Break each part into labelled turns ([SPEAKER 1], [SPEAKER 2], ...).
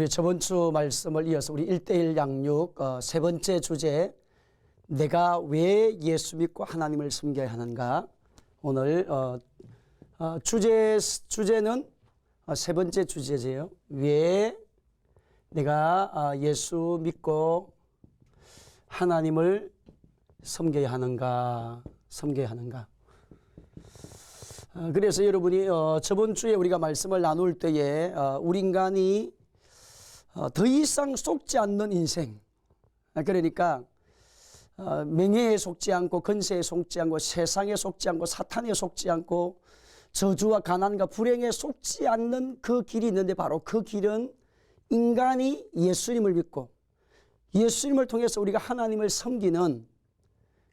[SPEAKER 1] 우리 저번 주 말씀을 이어서 우리 1:1 양육 세 번째 주제, 내가 왜 예수 믿고 하나님을 섬겨야 하는가. 오늘 주제는 세 번째 주제제요. 왜 내가 예수 믿고 하나님을 섬겨야 하는가. 그래서 여러분이 저번 주에 우리가 말씀을 나눌 때에 우리 인간이 더 이상 속지 않는 인생, 그러니까 명예에 속지 않고 권세에 속지 않고 세상에 속지 않고 사탄에 속지 않고 저주와 가난과 불행에 속지 않는 그 길이 있는데, 바로 그 길은 인간이 예수님을 믿고 예수님을 통해서 우리가 하나님을 섬기는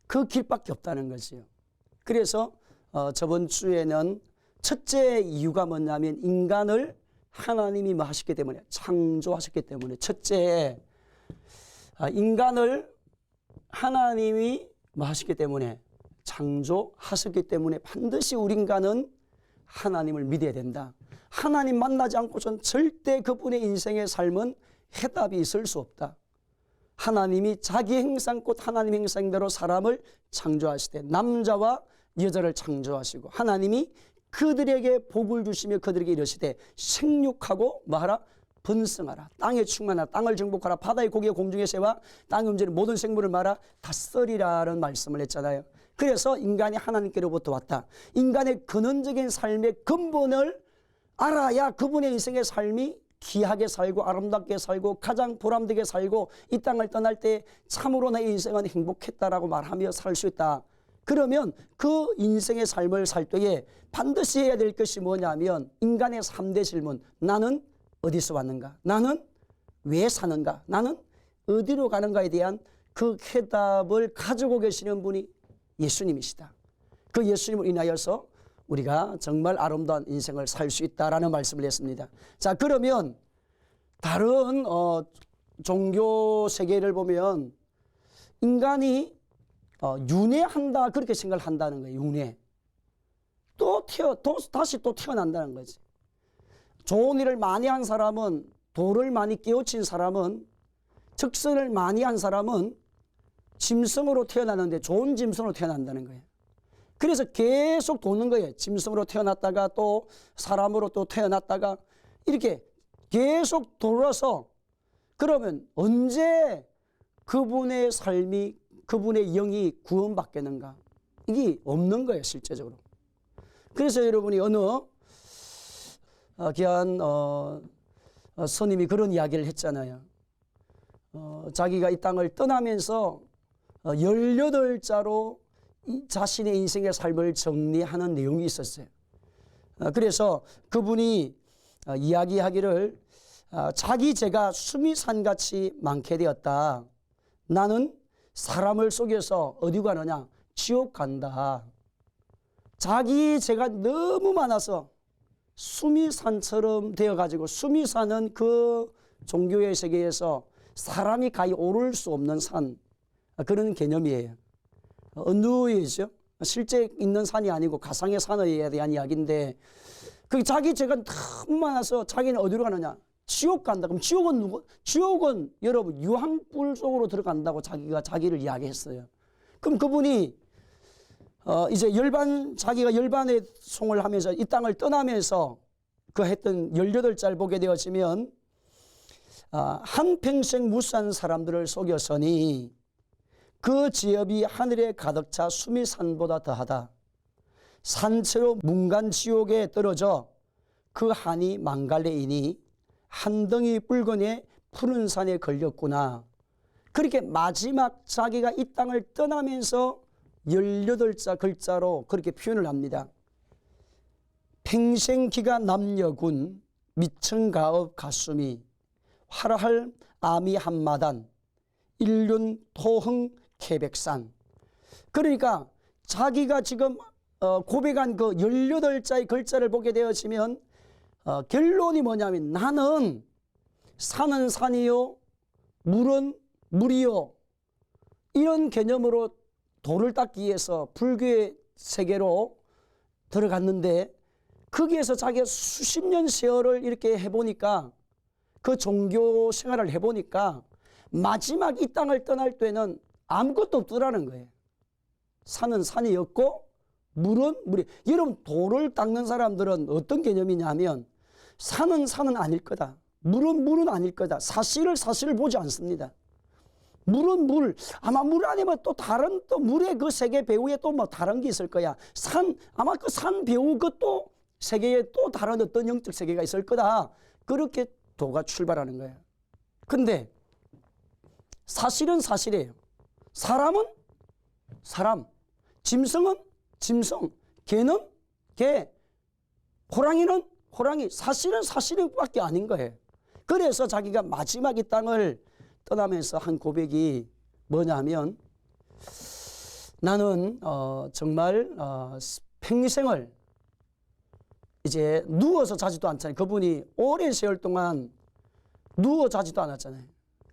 [SPEAKER 1] 그 길밖에 없다는 거지요. 그래서 저번 주에는 첫째 이유가 뭐냐면, 인간을 하나님이 뭐 하셨기 때문에, 창조하셨기 때문에, 첫째 인간을 하나님이 뭐 하셨기 때문에, 창조하셨기 때문에 반드시 우리 인간은 하나님을 믿어야 된다. 하나님 만나지 않고선 절대 그분의 인생의 삶은 해답이 있을 수 없다. 하나님이 자기 형상껏 하나님 형상대로 사람을 창조하시되 남자와 여자를 창조하시고, 하나님이 그들에게 복을 주시며 그들에게 이르시되 생육하고 뭐하라? 번성하라. 땅에 충만하라. 땅을 정복하라. 바다의 고기와 공중의 새와 땅에 움직이는 모든 생물을 말아 다스리라는 말씀을 했잖아요. 그래서 인간이 하나님께로부터 왔다. 인간의 근원적인 삶의 근본을 알아야 그분의 인생의 삶이 귀하게 살고 아름답게 살고 가장 보람되게 살고 이 땅을 떠날 때 참으로 내 인생은 행복했다라고 말하며 살 수 있다. 그러면 그 인생의 삶을 살 때에 반드시 해야 될 것이 뭐냐면, 인간의 3대 질문. 나는 어디서 왔는가? 나는 왜 사는가? 나는 어디로 가는가에 대한 그 해답을 가지고 계시는 분이 예수님이시다. 그 예수님을 인하여서 우리가 정말 아름다운 인생을 살 수 있다라는 말씀을 했습니다. 자, 그러면 다른 종교 세계를 보면 인간이 윤회한다, 그렇게 생각을 한다는 거예요. 윤회. 다시 또 태어난다는 거지. 좋은 일을 많이 한 사람은, 도를 많이 깨우친 사람은, 적선을 많이 한 사람은 짐승으로 태어나는데 좋은 짐승으로 태어난다는 거예요. 그래서 계속 도는 거예요. 짐승으로 태어났다가 또 사람으로 또 태어났다가 이렇게 계속 돌아서, 그러면 언제 그분의 삶이, 그분의 영이 구원받겠는가? 이게 없는 거예요, 실제적으로. 그래서 여러분이 어느 귀한 스님이 그런 이야기를 했잖아요. 자기가 이 땅을 떠나면서 18자로 자신의 인생의 삶을 정리하는 내용이 있었어요. 그래서 그분이 이야기하기를, 자기 죄가 수미산같이 많게 되었다. 나는 사람을 속여서 어디 가느냐? 지옥 간다. 자기 죄가 너무 많아서 수미산처럼 되어가지고, 수미산은 그 종교의 세계에서 사람이 가히 오를 수 없는 산, 그런 개념이에요. 언어이죠. 실제 있는 산이 아니고 가상의 산에 대한 이야기인데, 그 자기 죄가 너무 많아서 자기는 어디로 가느냐? 지옥 간다. 그럼 지옥은 누구? 지옥은 여러분 유황불 속으로 들어간다고 자기를 이야기했어요. 그럼 그분이 이제 자기가 열반의 송을 하면서 이 땅을 떠나면서 그 했던 18짤 보게 되어지면, 한평생 무수한 사람들을 속였으니 그 지업이 하늘에 가득 차 수미산보다 더하다. 산채로 문간 지옥에 떨어져 그 한이 망갈래이니 한 덩이 붉은에 푸른 산에 걸렸구나. 그렇게 마지막 자기가 이 땅을 떠나면서 18자 글자로 그렇게 표현을 합니다. 평생기가 남녀군 미천가업 가수미 화라할 아미 한마단 일륜 토흥 개백산. 그러니까 자기가 지금 고백한 그 18자의 글자를 보게 되어지면 결론이 뭐냐면, 나는 산은 산이요 물은 물이요, 이런 개념으로 돌을 닦기 위해서 불교의 세계로 들어갔는데, 거기에서 자기가 수십 년 세월을 이렇게 해보니까 그 종교 생활을 해보니까 마지막 이 땅을 떠날 때는 아무것도 없더라는 거예요. 산은 산이었고 물은 물이. 여러분, 돌을 닦는 사람들은 어떤 개념이냐면 산은 산은 아닐 거다, 물은 물은 아닐 거다, 사실을 보지 않습니다. 물은 물, 아마 물 아니면 또 다른, 또 물의 그 세계 배후에 또 뭐 다른 게 있을 거야. 산, 아마 그 산 배후 그또 세계에 또 다른 어떤 영적 세계가 있을 거다. 그렇게 도가 출발하는 거예요. 근데 사실은 사실이에요. 사람은 사람, 짐승은 짐승, 개는 개, 호랑이는 호랑이. 사실은 사실밖에 아닌 거예요. 그래서 자기가 마지막 이 땅을 떠나면서 한 고백이 뭐냐면, 나는 정말 평생을 이제 누워서 자지도 않잖아요. 그분이 오랜 세월 동안 누워 자지도 않았잖아요.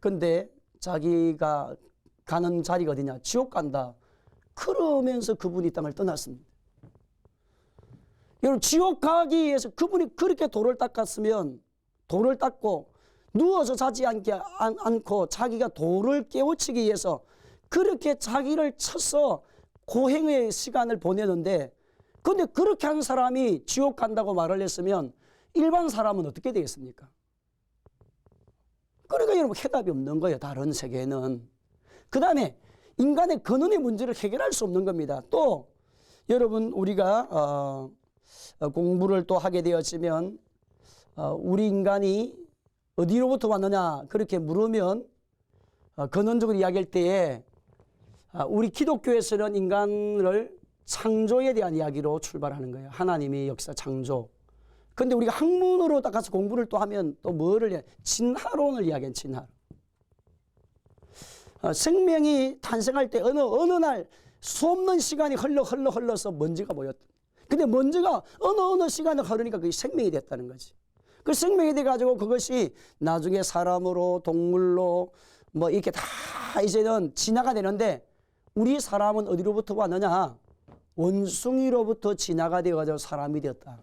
[SPEAKER 1] 근데 자기가 가는 자리가 어디냐, 지옥 간다. 그러면서 그분이 이 땅을 떠났습니다. 여러분, 지옥 가기 위해서 그분이 그렇게 돌을 닦았으면, 돌을 닦고 누워서 자지 않고 자기가 돌을 깨우치기 위해서 그렇게 자기를 쳐서 고행의 시간을 보내는데, 근데 그렇게 한 사람이 지옥 간다고 말을 했으면 일반 사람은 어떻게 되겠습니까? 그러니까 여러분, 해답이 없는 거예요, 다른 세계에는. 그 다음에 인간의 근원의 문제를 해결할 수 없는 겁니다. 또 여러분, 우리가 공부를 또 하게 되었으면 우리 인간이 어디로부터 왔느냐 그렇게 물으면 근원적으로 이야기할 때에 우리 기독교에서는 인간을 창조에 대한 이야기로 출발하는 거예요. 하나님이 역사 창조. 근데 우리가 학문으로 딱 가서 공부를 또 하면 또 뭐를 진화론을 이야기해요. 진화론. 생명이 탄생할 때 어느 날 수없는 시간이 흘러서 먼지가 보였다. 근데 먼지가 어느 시간이 흐르니까 그게 생명이 됐다는 거지. 그 생명이 돼가지고 그것이 나중에 사람으로, 동물로 뭐 이렇게 다 이제는 진화가 되는데, 우리 사람은 어디로부터 왔느냐? 원숭이로부터 진화가 되어가지고 사람이 되었다.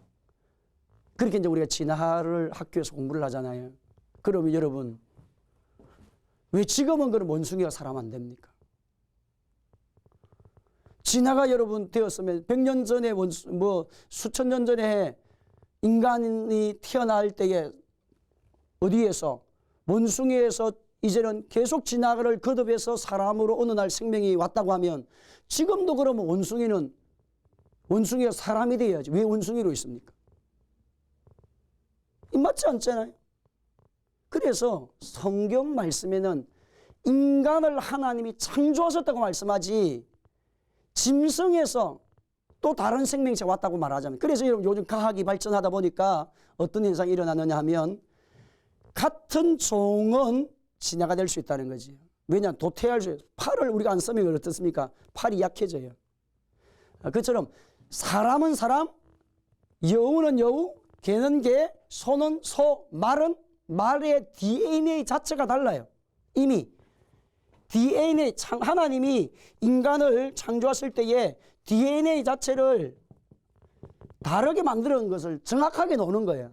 [SPEAKER 1] 그렇게 이제 우리가 진화를 학교에서 공부를 하잖아요. 그러면 여러분, 왜 지금은 그럼 원숭이가 사람 안 됩니까? 진화가 여러분 되었으면 100년 전에 수천 년 전에 인간이 태어날 때에 어디에서 원숭이에서 이제는 계속 진화를 거듭해서 사람으로 어느 날 생명이 왔다고 하면, 지금도 그러면 원숭이가 사람이 되어야지. 왜 원숭이로 있습니까? 맞지 않잖아요. 그래서 성경 말씀에는 인간을 하나님이 창조하셨다고 말씀하지, 짐승에서 또 다른 생명체가 왔다고 말하자면. 그래서 여러분, 요즘 과학이 발전하다 보니까 어떤 현상이 일어나느냐 하면, 같은 종은 진화가 될 수 있다는 거지. 왜냐, 도태할 수 있어요. 팔을 우리가 안 쓰면 어떻습니까? 팔이 약해져요. 그처럼 사람은 사람, 여우는 여우, 개는 개, 소는 소, 말은 말의 DNA 자체가 달라요. 이미 DNA, 하나님이 인간을 창조하실 때에 DNA 자체를 다르게 만드는 것을 정확하게 놓는 거예요.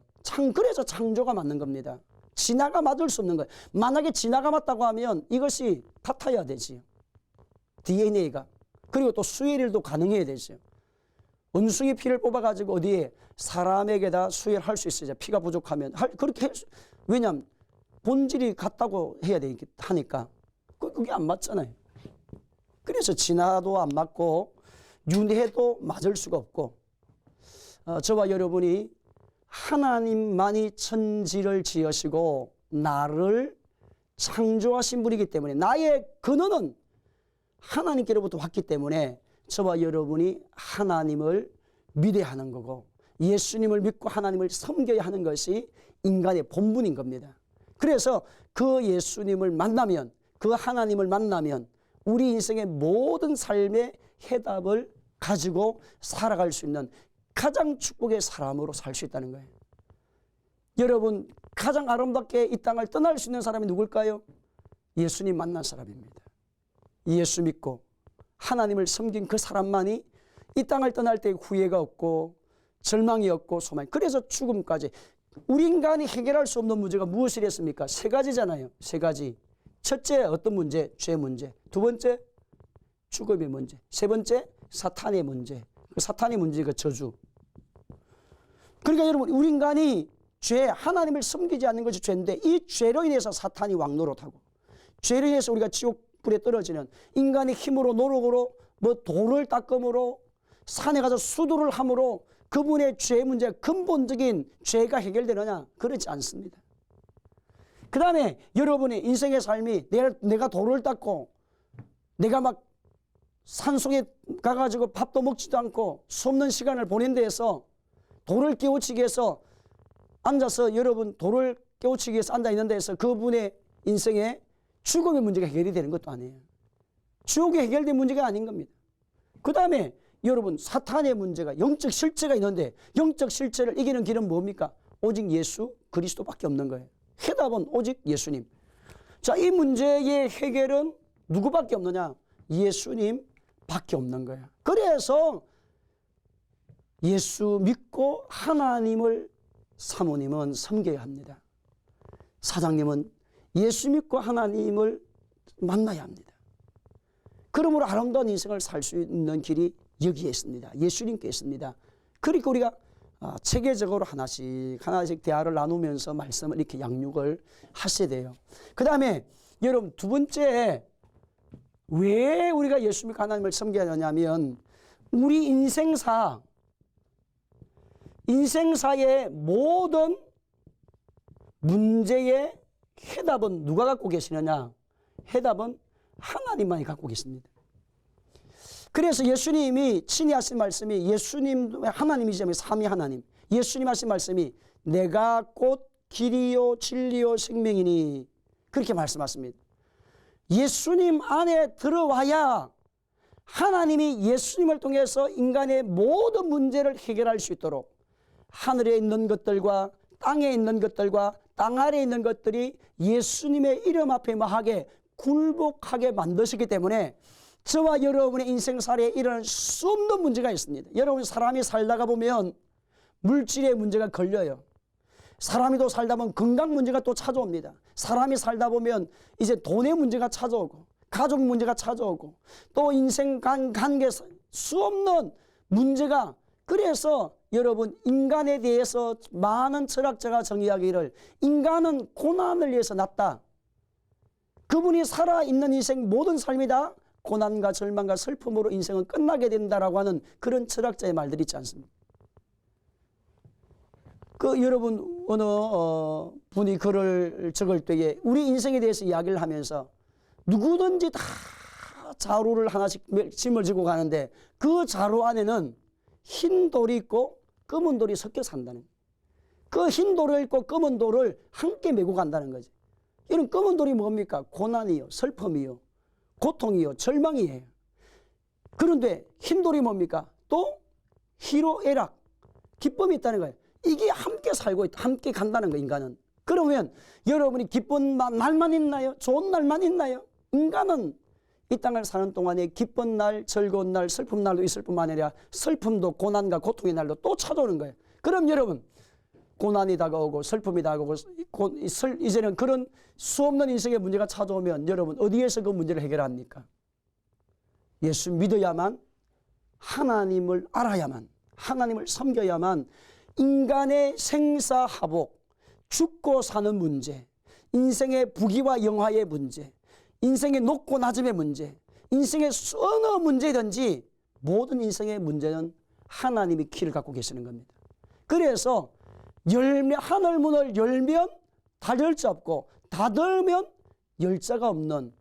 [SPEAKER 1] 그래서 창조가 맞는 겁니다. 진화가 맞을 수 없는 거예요. 만약에 진화가 맞다고 하면 이것이 같아야 되지요. DNA가. 그리고 또 수혈도 가능해야 되죠. 원숭이 피를 뽑아가지고 어디에 사람에게다 수혈할 수 있어요. 피가 부족하면. 그렇게 왜냐하면 본질이 같다고 해야 하니까. 그게 안 맞잖아요. 그래서 진화도 안 맞고 윤회도 맞을 수가 없고, 저와 여러분이 하나님만이 천지를 지으시고 나를 창조하신 분이기 때문에, 나의 근원은 하나님께로부터 왔기 때문에 저와 여러분이 하나님을 믿어야 하는 거고, 예수님을 믿고 하나님을 섬겨야 하는 것이 인간의 본분인 겁니다. 그래서 그 예수님을 만나면, 그 하나님을 만나면 우리 인생의 모든 삶의 해답을 가지고 살아갈 수 있는 가장 축복의 사람으로 살 수 있다는 거예요. 여러분, 가장 아름답게 이 땅을 떠날 수 있는 사람이 누굴까요? 예수님 만난 사람입니다. 예수 믿고 하나님을 섬긴 그 사람만이 이 땅을 떠날 때 후회가 없고 절망이 없고 소망이. 그래서 죽음까지, 우리 인간이 해결할 수 없는 문제가 무엇이랬습니까? 세 가지잖아요. 세 가지. 첫째 어떤 문제? 죄 문제. 두 번째 죽음의 문제. 세 번째 사탄의 문제. 그 사탄의 문제가 저주. 그러니까 여러분 우리 인간이 죄, 하나님을 섬기지 않는 것이 죄인데 이 죄로 인해서 사탄이 왕노릇하고 죄로 인해서 우리가 지옥불에 떨어지는 인간의 힘으로 노력으로 뭐 돌을 닦음으로 산에 가서 수도를 함으로 그분의 죄 문제, 근본적인 죄가 해결되느냐? 그렇지 않습니다. 그 다음에 여러분의 인생의 삶이 내가 돌을 닦고 내가 막 산속에 가가지고 밥도 먹지도 않고 수 없는 시간을 보낸 데에서 돌을 깨우치기 위해서 앉아서 여러분 돌을 깨우치기 위해서 앉아있는 데에서 그분의 인생에 죽음의 문제가 해결이 되는 것도 아니에요. 지옥이 해결된 문제가 아닌 겁니다. 그 다음에 여러분 사탄의 문제가 영적 실체가 있는데 영적 실체를 이기는 길은 뭡니까? 오직 예수 그리스도밖에 없는 거예요. 해답은 오직 예수님. 자, 이 문제의 해결은 누구밖에 없느냐? 예수님밖에 없는 거예요. 그래서 예수 믿고 하나님을 사모님은 섬겨야 합니다. 사장님은 예수 믿고 하나님을 만나야 합니다. 그러므로 아름다운 인생을 살 수 있는 길이 여기에 있습니다. 예수님께 있습니다. 그리고 우리가 체계적으로 하나씩 대화를 나누면서 말씀을 이렇게 양육을 하셔야 돼요. 그 다음에 여러분 두 번째 왜 우리가 예수 믿고 하나님을 섬겨야 하냐면 우리 인생사의 모든 문제의 해답은 누가 갖고 계시느냐? 해답은 하나님만이 갖고 계십니다. 그래서 예수님이 친히 하신 말씀이 예수님 하나님이시면 삼위 하나님. 예수님 하신 말씀이 내가 곧 길이요 진리요 생명이니 그렇게 말씀하십니다. 예수님 안에 들어와야 하나님이 예수님을 통해서 인간의 모든 문제를 해결할 수 있도록 하늘에 있는 것들과 땅에 있는 것들과 땅 아래에 있는 것들이 예수님의 이름 앞에 뭐하게 굴복하게 만드시기 때문에 저와 여러분의 인생살에 일어날 수 없는 문제가 있습니다. 여러분 사람이 살다가 보면 물질의 문제가 걸려요. 사람이 또 살다 보면 건강 문제가 또 찾아옵니다. 사람이 살다 보면 이제 돈의 문제가 찾아오고 가족 문제가 찾아오고 또 인생 관계 수 없는 문제가 그래서 여러분 인간에 대해서 많은 철학자가 정의하기를 인간은 고난을 위해서 났다. 그분이 살아있는 인생 모든 삶이 다 고난과 절망과 슬픔으로 인생은 끝나게 된다라고 하는 그런 철학자의 말들이 있지 않습니까? 여러분 어느 분이 글을 적을 때에 우리 인생에 대해서 이야기를 하면서 누구든지 다 자루를 하나씩 짐을 지고 가는데 그 자루 안에는 흰 돌이 있고 검은 돌이 섞여 산다는 거예요. 그 흰 돌을 있고 검은 돌을 함께 메고 간다는 거죠. 이런 검은 돌이 뭡니까? 고난이요, 슬픔이요, 고통이요, 절망이에요. 그런데 흰 돌이 뭡니까? 또 희로애락, 기쁨이 있다는 거예요. 이게 함께 살고 있다, 함께 간다는 거예요, 인간은. 그러면 여러분이 기쁜 날만 있나요? 좋은 날만 있나요? 인간은 이 땅을 사는 동안에 기쁜 날, 즐거운 날, 슬픈 날도 있을 뿐만 아니라 슬픔도 고난과 고통의 날도 또 찾아오는 거예요. 그럼 여러분 고난이 다가오고 슬픔이 다가오고 이제는 그런 수없는 인생의 문제가 찾아오면 여러분 어디에서 그 문제를 해결합니까? 예수 믿어야만 하나님을 알아야만 하나님을 섬겨야만 인간의 생사하복, 죽고 사는 문제, 인생의 부귀와 영화의 문제, 인생의 높고 낮음의 문제, 인생의 어느 문제든지 모든 인생의 문제는 하나님이 키를 갖고 계시는 겁니다. 그래서 하늘 문을 열면 닫을 자 없고 닫으면 열자가 없는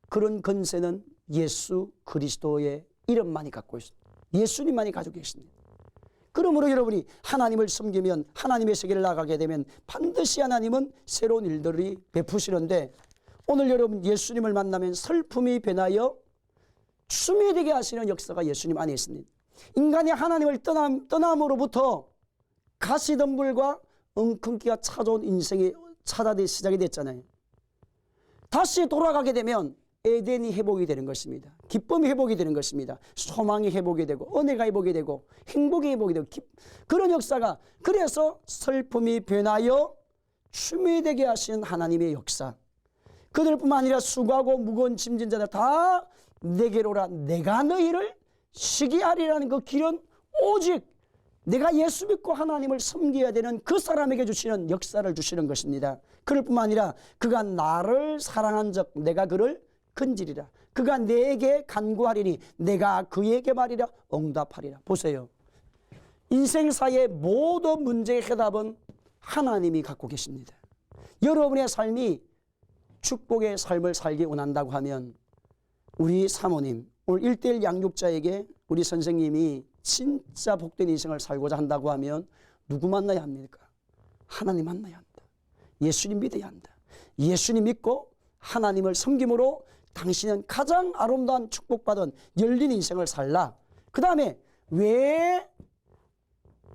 [SPEAKER 1] 그런 권세는 예수 그리스도의 이름만이 갖고 있습니다. 예수님만이 가지고 계십니다. 그러므로 여러분이 하나님을 섬기면 하나님의 세계를 나가게 되면 반드시 하나님은 새로운 일들이 베푸시는데 오늘 여러분 예수님을 만나면 슬픔이 변하여 춤이 되게 하시는 역사가 예수님 안에 있습니다. 인간이 하나님을 떠남으로부터 가시덤불과 엉큼기가 찾아온 인생이 시작이 됐잖아요. 다시 돌아가게 되면 에덴이 회복이 되는 것입니다. 기쁨이 회복이 되는 것입니다. 소망이 회복이 되고 은혜가 회복이 되고 행복이 회복이 되고 그런 역사가, 그래서 슬픔이 변하여 춤이 되게 하신 하나님의 역사. 그들뿐만 아니라 수고하고 무거운 짐진 자들 다 내게로 오라. 내가 너희를 쉬게 하리라는 그 길은 오직 내가 예수 믿고 하나님을 섬겨야 되는 그 사람에게 주시는 역사를 주시는 것입니다. 그럴 뿐만 아니라 그가 나를 사랑한 적 내가 그를 건지리라. 그가 내게 간구하리니 내가 그에게 말이라 응답하리라. 보세요. 인생사의 모든 문제의 해답은 하나님이 갖고 계십니다. 여러분의 삶이 축복의 삶을 살기 원한다고 하면 우리 사모님, 오늘 1:1 양육자에게 우리 선생님이 진짜 복된 인생을 살고자 한다고 하면 누구 만나야 합니까? 하나님 만나야 한다. 예수님 믿어야 한다. 예수님 믿고 하나님을 섬김으로 당신은 가장 아름다운 축복받은 열린 인생을 살라. 그 다음에 왜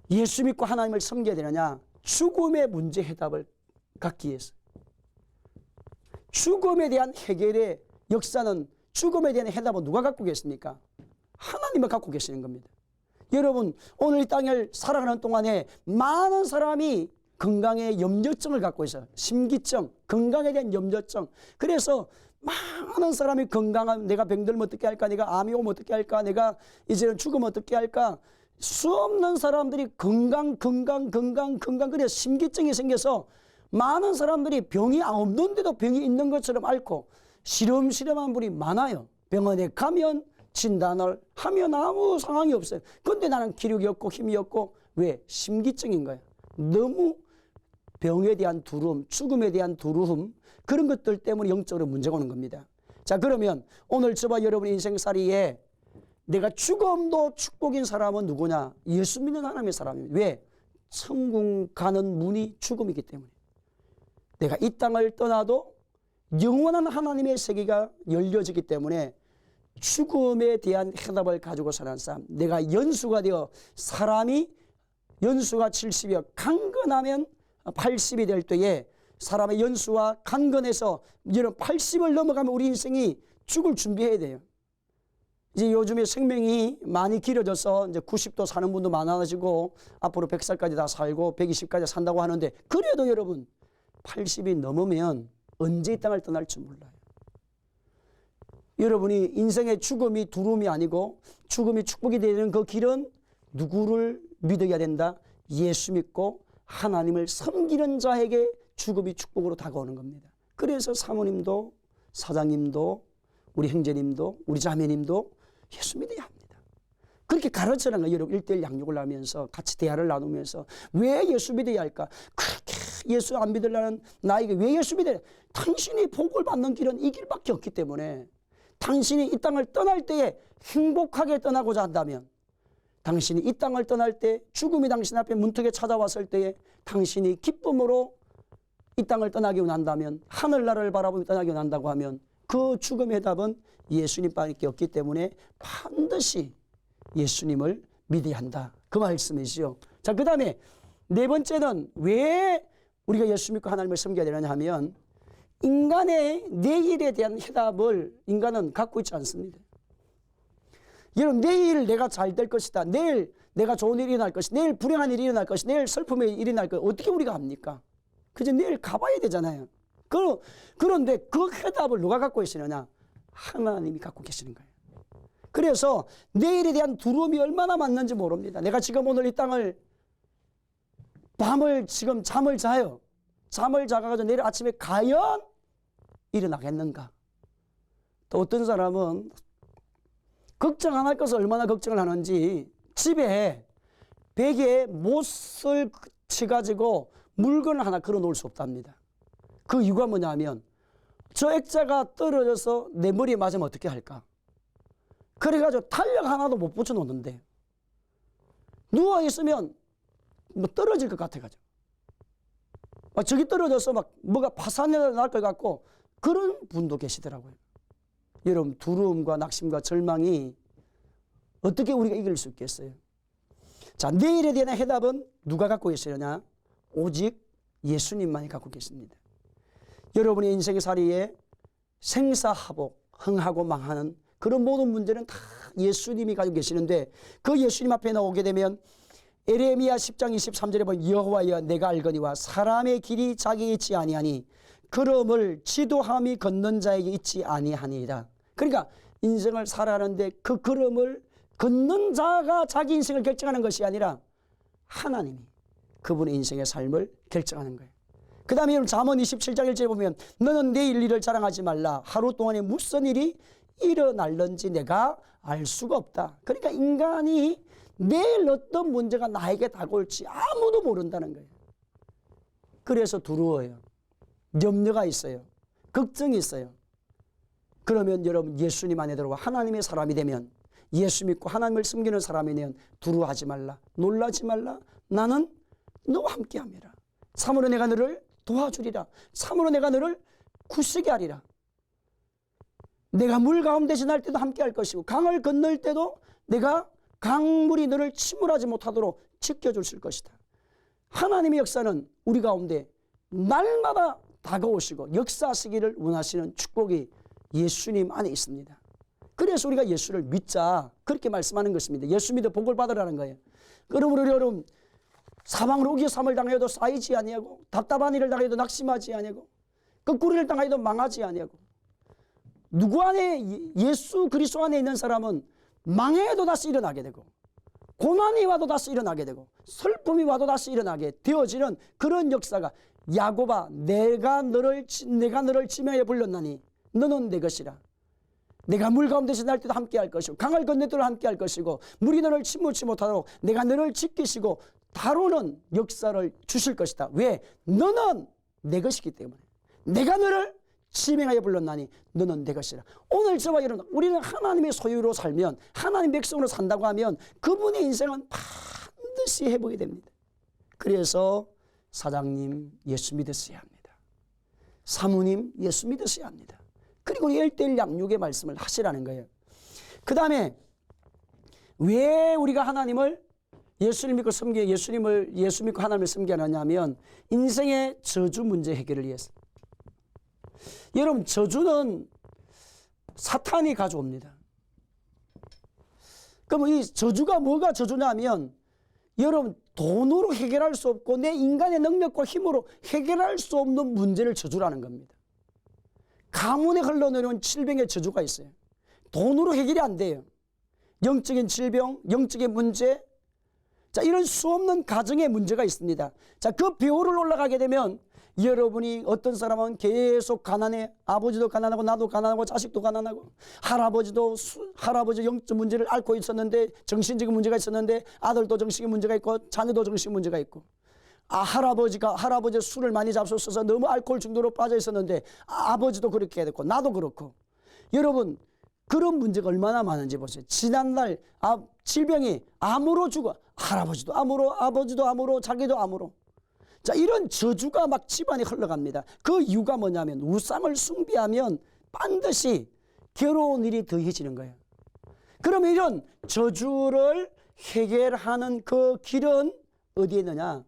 [SPEAKER 1] 예수 믿고 하나님을 섬겨야 되느냐? 죽음의 문제 해답을 갖기 위해서. 죽음에 대한 해결의 역사는, 죽음에 대한 해답은 누가 갖고 계십니까? 하나님을 갖고 계시는 겁니다. 여러분, 오늘 이 땅을 살아가는 동안에 많은 사람이 건강의 염려증을 갖고 있어요. 심기증, 건강에 대한 염려증. 그래서 많은 사람이 건강한, 내가 병들면 어떻게 할까? 내가 암이 오면 어떻게 할까? 내가 이제는 죽으면 어떻게 할까? 수없는 사람들이 건강. 그래서 심기증이 생겨서 많은 사람들이 병이 없는데도 병이 있는 것처럼 앓고 시름시름한 분이 많아요. 병원에 가면 진단을 하면 아무 상황이 없어요. 근데 나는 기력이 없고 힘이 없고, 왜? 심기증인 거예요. 너무 병에 대한 두려움, 죽음에 대한 두려움, 그런 것들 때문에 영적으로 문제가 오는 겁니다. 자, 그러면 오늘 저와 여러분의 인생살이에 내가 죽음도 축복인 사람은 누구냐? 예수 믿는 하나님의 사람입니다. 왜? 천국 가는 문이 죽음이기 때문에. 내가 이 땅을 떠나도 영원한 하나님의 세계가 열려지기 때문에 죽음에 대한 해답을 가지고 사는 사람, 내가 연수가 되어, 사람이 연수가 70이여 강건하면 80이 될 때에 사람의 연수와 강건해서 이런 80을 넘어가면 우리 인생이 죽을 준비해야 돼요. 이제 요즘에 생명이 많이 길어져서 이제 90도 사는 분도 많아지고 앞으로 100살까지 다 살고 120까지 산다고 하는데, 그래도 여러분 80이 넘으면 언제 이 땅을 떠날지 몰라요. 여러분이 인생의 죽음이 두려움이 아니고 죽음이 축복이 되는 그 길은 누구를 믿어야 된다? 예수 믿고 하나님을 섬기는 자에게 죽음이 축복으로 다가오는 겁니다. 그래서 사모님도 사장님도 우리 형제님도 우리 자매님도 예수 믿어야 합니다. 그렇게 가르치는 거예요. 여러분 1:1 양육을 하면서 같이 대화를 나누면서 왜 예수 믿어야 할까? 그렇게 예수 안 믿으려는 나에게 왜 예수 믿어야 돼? 당신이 복을 받는 길은 이 길밖에 없기 때문에, 당신이 이 땅을 떠날 때에 행복하게 떠나고자 한다면, 당신이 이 땅을 떠날 때 죽음이 당신 앞에 문턱에 찾아왔을 때에 당신이 기쁨으로 이 땅을 떠나기 원한다면, 하늘나라를 바라보며 떠나기 원한다고 하면 그 죽음의 답은 예수님밖에 없기 때문에 반드시 예수님을 믿어야 한다. 그 말씀이시죠. 자, 그 다음에 네 번째는 왜 우리가 예수 믿고 하나님을 섬겨야 되느냐 하면, 인간의 내일에 대한 해답을 인간은 갖고 있지 않습니다. 여러분, 내일 내가 잘 될 것이다, 내일 내가 좋은 일이 일어날 것이다, 내일 불행한 일이 일어날 것이다, 내일 슬픔의 일이 일어날 것이다, 어떻게 우리가 합니까? 그저 내일 가봐야 되잖아요. 그런데 그 해답을 누가 갖고 계시느냐? 하나님이 갖고 계시는 거예요. 그래서 내일에 대한 두려움이 얼마나 많는지 모릅니다. 내가 지금 오늘 이 땅을 밤을 지금 잠을 자요. 잠을 자가지고 내일 아침에 과연 일어나겠는가? 또 어떤 사람은 걱정 안 할 것을 얼마나 걱정을 하는지 집에 베개에 못을 치가지고 물건을 하나 걸어 놓을 수 없답니다. 그 이유가 뭐냐면, 저 액자가 떨어져서 내 머리에 맞으면 어떻게 할까? 그래가지고 탄력 하나도 못 붙여 놓는데, 누워있으면 뭐 떨어질 것 같아가지고, 저기 떨어져서 막 뭐가 파산이 날 것 같고, 그런 분도 계시더라고요. 여러분, 두려움과 낙심과 절망이 어떻게 우리가 이길 수 있겠어요? 자, 내일에 대한 해답은 누가 갖고 계시느냐? 오직 예수님만이 갖고 계십니다. 여러분의 인생의 살이에 생사화복, 흥하고 망하는 그런 모든 문제는 다 예수님이 가지고 계시는데, 그 예수님 앞에 나오게 되면 에레미야 10장 23절에 보면 여호와여 내가 알거니와 사람의 길이 자기에 있지 아니하니 그름을 지도함이 걷는 자에게 있지 아니하니이다. 그러니까 인생을 살아가는데 그 걸음을 걷는 자가 자기 인생을 결정하는 것이 아니라 하나님이 그분의 인생의 삶을 결정하는 거예요. 그 다음에 잠언 27장 1절에 보면 너는 내일 일을 자랑하지 말라. 하루 동안에 무슨 일이 일어날는지 내가 알 수가 없다. 그러니까 인간이 내일 어떤 문제가 나에게 다가올지 아무도 모른다는 거예요. 그래서 두려워요. 염려가 있어요. 걱정이 있어요. 그러면 여러분 예수님 안에 들어와 하나님의 사람이 되면, 예수 믿고 하나님을 섬기는 사람이 되면 두려워하지 말라. 놀라지 말라. 나는 너와 함께함이라. 참으로 내가 너를 도와주리라. 참으로 내가 너를 굳세게 하리라. 내가 물 가운데 지날 때도 함께할 것이고 강을 건널 때도 내가 강물이 너를 침몰하지 못하도록 지켜줄 것이다. 하나님의 역사는 우리 가운데 날마다 다가오시고 역사하시기를 원하시는 축복이 예수님 안에 있습니다. 그래서 우리가 예수를 믿자 그렇게 말씀하는 것입니다. 예수 믿어 복을 받으라는 거예요. 그러므로 여러분 사방으로 우기삼을 당해도 쌓이지 아니하고 답답한 일을 당해도 낙심하지 아니하고 거꾸리를 당해도 망하지 아니하고, 누구 안에 예수 그리스도 안에 있는 사람은 망해도 다시 일어나게 되고 고난이 와도 다시 일어나게 되고 슬픔이 와도 다시 일어나게 되어지는 그런 역사가, 야곱아 내가 너를 지명해 불렀나니 너는 내 것이라. 내가 물 가운데 지날 때도 함께할 것이고 강을 건널 때도 함께할 것이고 물이 너를 침몰치 못하도록 내가 너를 지키시고 다루는 역사를 주실 것이다. 왜? 너는 내 것이기 때문에. 내가 너를 지명하여 불렀나니 너는 내 것이라. 오늘 저와 여러분 우리는 하나님의 소유로 살면, 하나님 백성으로 산다고 하면 그분의 인생은 반드시 회복이 됩니다. 그래서 사장님 예수 믿으셔야 합니다. 사모님 예수 믿으셔야 합니다. 그리고 1:1 양육의 말씀을 하시라는 거예요. 그 다음에 왜 우리가 하나님을 예수 믿고 하나님을 섬겨야 하냐면 인생의 저주 문제 해결을 위해서. 여러분 저주는 사탄이 가져옵니다. 그럼 이 저주가 뭐가 저주냐면, 여러분 돈으로 해결할 수 없고 내 인간의 능력과 힘으로 해결할 수 없는 문제를 저주라는 겁니다. 가문에 흘러내려온 질병의 저주가 있어요. 돈으로 해결이 안 돼요. 영적인 질병, 영적인 문제, 자 이런 수없는 가정의 문제가 있습니다. 자 그 벼를 올라가게 되면 여러분이, 어떤 사람은 계속 가난해. 아버지도 가난하고 나도 가난하고 자식도 가난하고, 할아버지 영적 문제를 앓고 있었는데, 정신적인 문제가 있었는데 아들도 정신적인 문제가 있고 자녀도 정신적인 문제가 있고, 할아버지 술을 많이 잡수셔서 너무 알코올 중독으로 빠져 있었는데 아버지도 그렇게 됐고 나도 그렇고. 여러분 그런 문제가 얼마나 많은지 보세요. 지난날 질병이 암으로 죽어. 할아버지도 암으로, 아버지도 암으로, 자기도 암으로. 자 이런 저주가 막 집안에 흘러갑니다. 그 이유가 뭐냐면 우상을 숭배하면 반드시 괴로운 일이 더해지는 거예요. 그럼 이런 저주를 해결하는 그 길은 어디에 있느냐?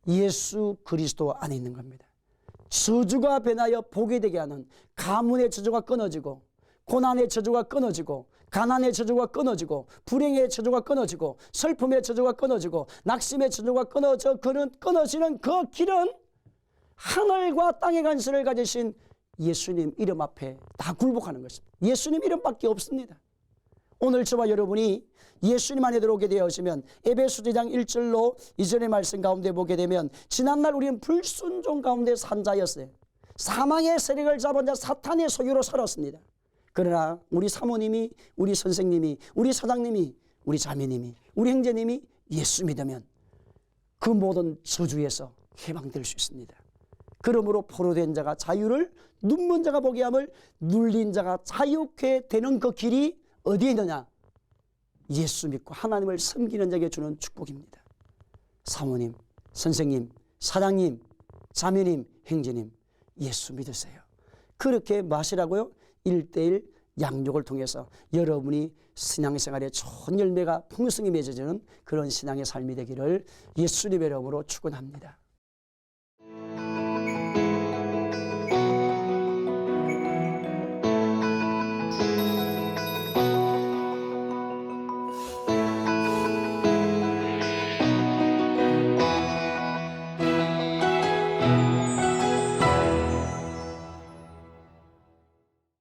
[SPEAKER 1] 예수 그리스도 안에 있는 겁니다. 저주가 변하여 복이 되게 하는, 가문의 저주가 끊어지고 고난의 저주가 끊어지고 가난의 저주가 끊어지고 불행의 저주가 끊어지고 슬픔의 저주가 끊어지고 낙심의 저주가 끊어지는 그 길은 하늘과 땅의 간수를 가지신 예수님 이름 앞에 다 굴복하는 것입니다. 예수님 이름밖에 없습니다. 오늘 저와 여러분이 예수님 안에 들어오게 되어지면 에베소서 2장 1절로 이전의 말씀 가운데 보게 되면, 지난날 우리는 불순종 가운데 산 자였어요. 사망의 세력을 잡은 자 사탄의 소유로 살았습니다. 그러나 우리 사모님이, 우리 선생님이, 우리 사장님이, 우리 자매님이, 우리 형제님이 예수 믿으면 그 모든 저주에서 해방될 수 있습니다. 그러므로 포로된 자가 자유를, 눈먼 자가 보게 함을, 눌린 자가 자유케 되는 그 길이 어디에 있느냐? 예수 믿고 하나님을 섬기는 자에게 주는 축복입니다. 사모님, 선생님, 사장님, 자매님, 형제님 예수 믿으세요. 그렇게 마시라고요. 1:1 양육을 통해서 여러분이 신앙생활에 좋은 열매가 풍성히 맺어지는 그런 신앙의 삶이 되기를 예수님의 이름으로 축원합니다.